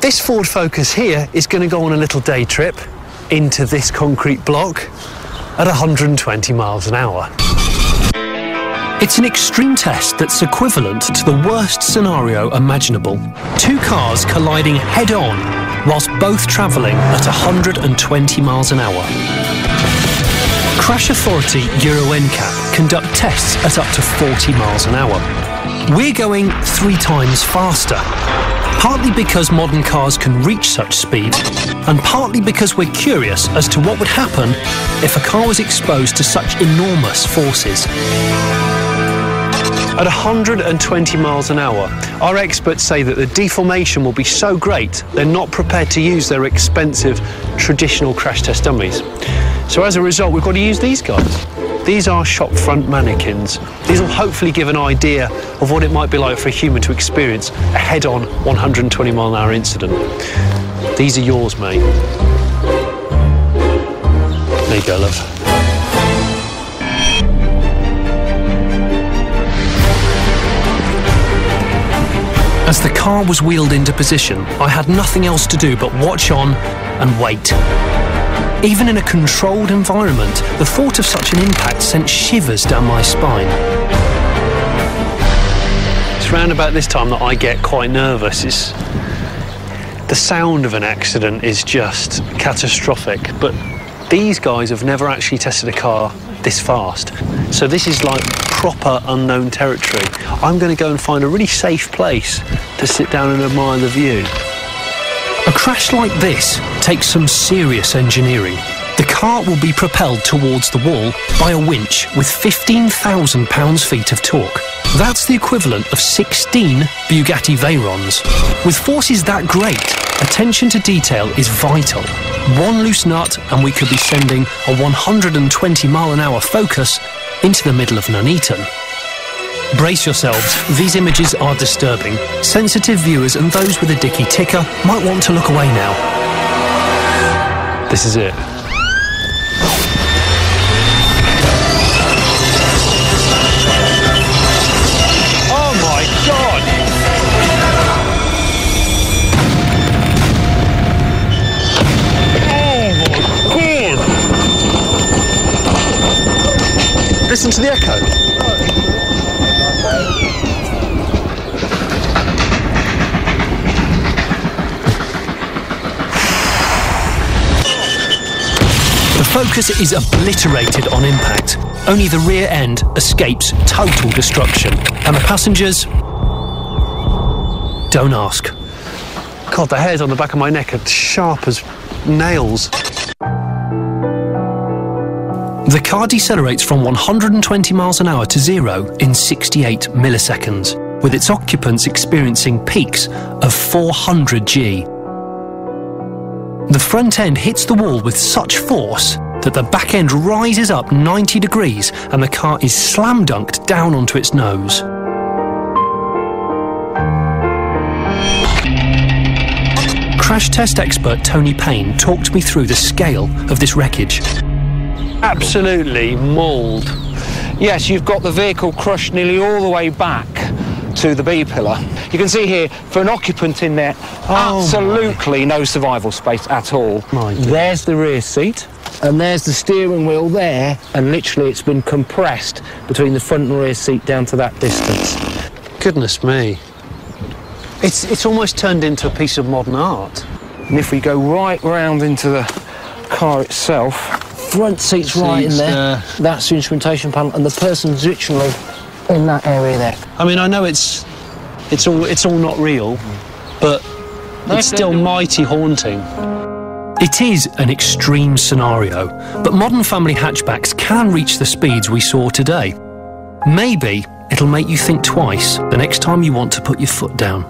This Ford Focus here is going to go on a little day trip into this concrete block at 120 miles an hour. It's an extreme test that's equivalent to the worst scenario imaginable. Two cars colliding head-on whilst both travelling at 120 miles an hour. Crash Authority Euro NCAP conduct tests at up to 40 miles an hour. We're going 3 times faster, partly because modern cars can reach such speed, and partly because we're curious as to what would happen if a car was exposed to such enormous forces. At 120 miles an hour, our experts say that the deformation will be so great they're not prepared to use their expensive traditional crash test dummies. So as a result, we've got to use these guys. These are shop front mannequins. These will hopefully give an idea of what it might be like for a human to experience a head-on 120 mile an hour incident. These are yours, mate. There you go, love. As the car was wheeled into position, I had nothing else to do but watch on and wait. Even in a controlled environment, the thought of such an impact sent shivers down my spine. It's round about this time that I get quite nervous. The sound of an accident is just catastrophic, but these guys have never actually tested a car this fast. So this is like proper unknown territory. I'm going to go and find a really safe place to sit down and admire the view. A crash like this takes some serious engineering. The car will be propelled towards the wall by a winch with 15,000 pounds-feet of torque. That's the equivalent of 16 Bugatti Veyrons. With forces that great, attention to detail is vital. One loose nut and we could be sending a 120 mile an hour Focus into the middle of Nuneaton. Brace yourselves, these images are disturbing. Sensitive viewers and those with a dicky ticker might want to look away now. This is it. Oh my God! Oh my God! Listen to the echo. The Focus is obliterated on impact. Only the rear end escapes total destruction. And the passengers? Don't ask. God, the hairs on the back of my neck are sharp as nails. The car decelerates from 120 miles an hour to 0 in 68 milliseconds, with its occupants experiencing peaks of 400 G. The front end hits the wall with such force that the back end rises up 90 degrees and the car is slam dunked down onto its nose. Crash test expert Tony Payne talked me through the scale of this wreckage. Absolutely mauled. Yes, you've got the vehicle crushed nearly all the way back to the B-pillar. You can see here, for an occupant in there, absolutely no survival space at all. There's the rear seat, and there's the steering wheel there, and literally it's been compressed between the front and rear seat down to that distance. Goodness me. It's almost turned into a piece of modern art. And if we go right round into the car itself, front seat's right in there. That's the instrumentation panel, and the person's literally in that area there. I mean, I know it's all not real, but it's still mighty haunting. It is an extreme scenario, but modern family hatchbacks can reach the speeds we saw today. Maybe it'll make you think twice the next time you want to put your foot down.